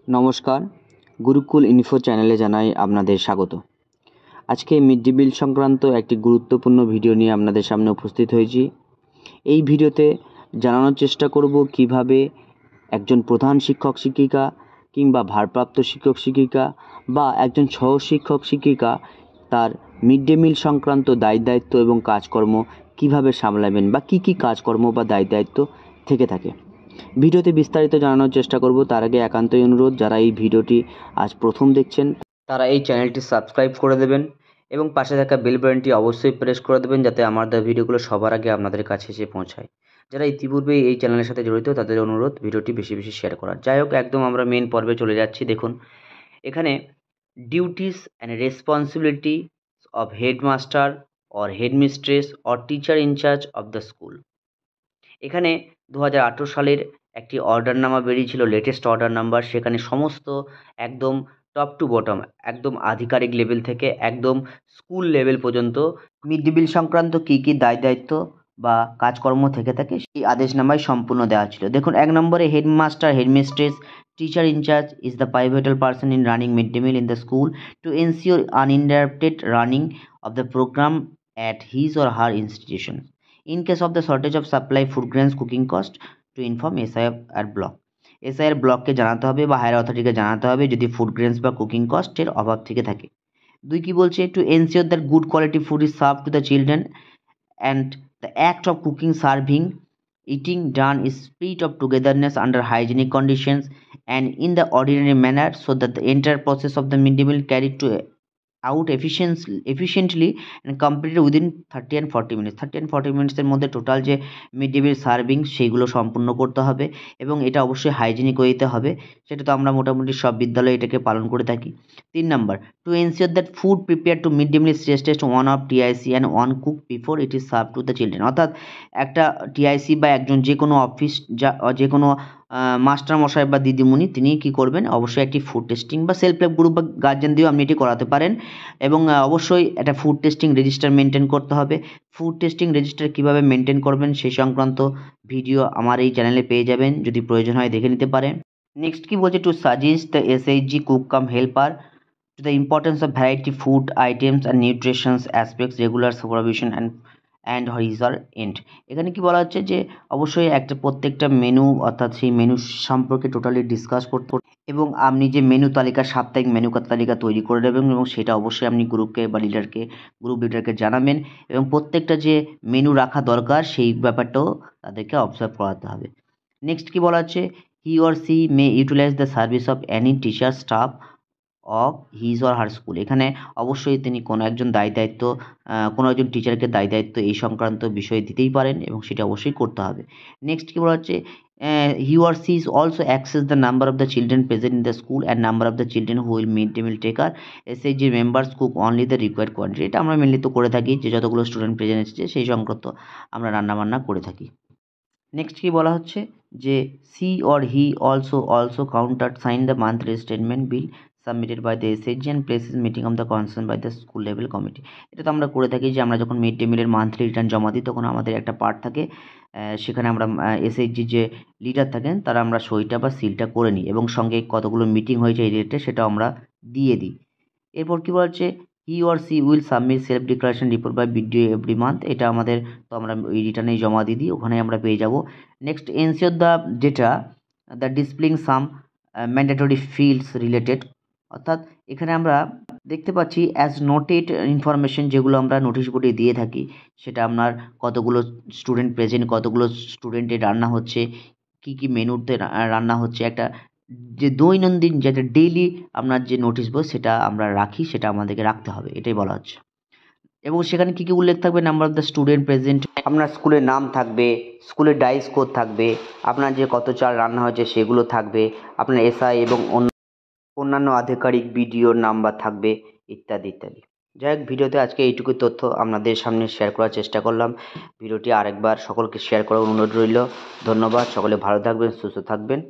নমস্কার, গুরুকুল ইনফো চ্যানেলে জানাই আপনাদের স্বাগত। আজকে মিড ডে মিল সংক্রান্ত একটি গুরুত্বপূর্ণ ভিডিও নিয়ে আপনাদের সামনে উপস্থিত হয়েছি। এই ভিডিওতে জানানোর চেষ্টা করব কিভাবে একজন প্রধান শিক্ষক শিক্ষিকা কিংবা ভারপ্রাপ্ত শিক্ষক শিক্ষিকা বা একজন সহ শিক্ষক শিক্ষিকা তার মিড ডে মিল সংক্রান্ত দায়িত্ব এবং কাজকর্ম কিভাবে সামলাবেন বা কী কাজকর্ম বা দায়িত্ব থেকে থাকে। ভিডিওতে বিস্তারিত জানানোর চেষ্টা করব। তার আগে একান্তই অনুরোধ, যারা এই ভিডিওটি আজ প্রথম দেখছেন তারা এই চ্যানেলটি সাবস্ক্রাইব করে দেবেন এবং পাশে থাকা বেল বাটনটি অবশ্যই প্রেস করে দেবেন, যাতে আমার দেওয়া ভিডিওগুলো সবার আগে আপনাদের কাছে এসে পৌঁছায়। যারা ইতিপূর্বেই এই চ্যানেলের সাথে জড়িত তাদের অনুরোধ ভিডিওটি বেশি বেশি শেয়ার করার। যাই হোক, একদম আমরা মেন পর্বে চলে যাচ্ছি। দেখুন, এখানে duties and responsibility of headmaster or headmistress or teacher in charge of the school. এখানে 2018 সালের একটি অর্ডারনামা বেরিয়েছিল, লেটেস্ট অর্ডার নাম্বার। সেখানে সমস্ত একদম টপ টু বটম, একদম আধিকারিক লেভেল থেকে একদম স্কুল লেভেল পর্যন্ত মিড ডে মিল সংক্রান্ত কী দায়িত্ব বা কাজকর্ম থেকে থাকে সেই আদেশনামায় সম্পূর্ণ দেওয়া ছিল। দেখুন, 1 নম্বরে headmaster headmistress teacher in charge is the pivotal person in running mid day meal in the school to ensure uninterrupted running of the program at his or her institution. In case of the shortage of supply food grains cooking cost, to inform SIF at block. SIR ব্লককে জানাতে হবে বা higher অথরিটিকে জানাতে হবে যদি food grains বা cooking কস্টের অভাব থেকে থাকে। 2 কি বলছে, to ensure that good quality food is serve to the children and the act of cooking serving eating done is spirit of togetherness under hygienic conditions and in the ordinary manner, so that the entire process of the mid day meal carried to out efficiently and completed within 30 and 40 minutes. 30 and 40 মিনিটসের মধ্যে total যে mid day মিল serving সেইগুলো সম্পূর্ণ করতে হবে এবং এটা অবশ্যই hygienic ওয়েতে হবে। সেটা তো আমরা মোটামুটি সব বিদ্যালয়ে এটাকে পালন করে থাকি। 3 number, to ensure that food prepare to mid day mill test 1 of TIC and 1 cook before it is serve to the children. অর্থাৎ একটা টিআইসি বা একজন যে কোনো অফিস যে কোনো মাস্টার মশাই বা দিদিমণি তিনি কি করবেন, অবশ্যই একটি ফুড টেস্টিং বা সেলফ হেল্প গ্রুপ বা গার্জেন দিয়েও আপনি এটি করাতে পারেন এবং অবশ্যই একটা ফুড টেস্টিং রেজিস্টার মেনটেন করতে হবে। ফুড টেস্টিং রেজিস্টার কীভাবে মেনটেন করবেন সেই সংক্রান্ত ভিডিও আমার এই চ্যানেলে পেয়ে যাবেন, যদি প্রয়োজন হয় দেখে নিতে পারেন। নেক্সট কি বলছে, two suggest the SHG cook come helper to the importance of variety food items and nutrition aspects, regular supervision and horizontal end. এখানে কি বলা হচ্ছে যে অবশ্যই একটা প্রত্যেকটা মেনু অর্থাৎ সেই মেনু সম্পর্কে টোটালি ডিসকাস করতে এবং আপনি যে মেনু তালিকা সাপ্তাহিক মেনু তালিকা তৈরি করে দেবেন এবং সেটা অবশ্যই আপনি গ্রুপকে বা গ্রুপ লিডারকে জানাবেন এবং প্রত্যেকটা যে মেনু রাখা দরকার সেই ব্যাপারটাও তাদেরকে অবজার্ভ করাতে হবে। নেক্সট কি বলা হচ্ছে, he or she may utilize the service of any teacher staff of his or her school. এখানে অবশ্যই তিনি কোনো একজন কোনো একজন টিচারকে দায়িত্ব এই সংক্রান্ত বিষয় দিতেই পারেন এবং সেটা অবশ্যই করতে হবে। নেক্সট কি বলা হচ্ছে, he or she is also access the number of the children present in the school and number of the children who will mid day meal taker SHG members cook only the required quantity. এটা আমরা mainly তো করে থাকি যে যতগুলো student present এসেছে সেই সংক্রান্ত আমরা রান্নাবান্না করে থাকি। নেক্সট কি বলা হচ্ছে যে she or he also countersign the monthly statement bill submitted by the SHG and places meeting of the concern by the school level committee. এটা তো আমরা করে থাকি যে আমরা যখন মিড ডে মিলের মান্থলি রিটার্ন জমা দিই তখন আমাদের একটা পার্ট থাকে, সেখানে আমরা এসএইচজি যে লিডার থাকেন তারা আমরা সইটা বা সিলটা করে নিই এবং সঙ্গে কতগুলো মিটিং হয়েছে এই রিলেটেড সেটা আমরা দিয়ে দিই। এরপর কী বলছে, he or she will submit self declaration report by BDO every month. এটা আমাদের তো আমরা ওই রিটার্নেই জমা দিয়ে দিই, ওখানে আমরা পেয়ে যাব। Next, ensure the data the displaying some mandatory fields related. অর্থাৎ এখানে আমরা দেখতে পাচ্ছি অ্যাজ নোটেড ইনফরমেশন যেগুলো আমরা নোটিশ বোর্ডে দিয়ে থাকি, সেটা আপনার কতগুলো স্টুডেন্ট প্রেজেন্ট, কতগুলো স্টুডেন্টের রান্না হচ্ছে, কী মেনুতে রান্না হচ্ছে, একটা যে দৈনন্দিন যেটা ডেইলি আপনার যে নোটিশ বোর্ড সেটা আমরা রাখি, সেটা আমাদেরকে রাখতে হবে, এটাই বলা হচ্ছে। এবং সেখানে কী উল্লেখ থাকবে, number of the student present, আপনার স্কুলের নাম থাকবে, স্কুলের ডাইস কোড থাকবে, আপনার যে কত চাল রান্না হয়েছে সেগুলো থাকবে, আপনার এসআই এবং অন্যান্য আধিকারিক বিডিওর নাম্বার থাকবে, ইত্যাদি ইত্যাদি। যাই হোক, ভিডিওতে আজকে এইটুকু তথ্য আপনাদের সামনে শেয়ার করার চেষ্টা করলাম। ভিডিওটি আরেকবার সকলকে শেয়ার করার অনুরোধ রইল। ধন্যবাদ, সকলে ভালো থাকবেন, সুস্থ থাকবেন।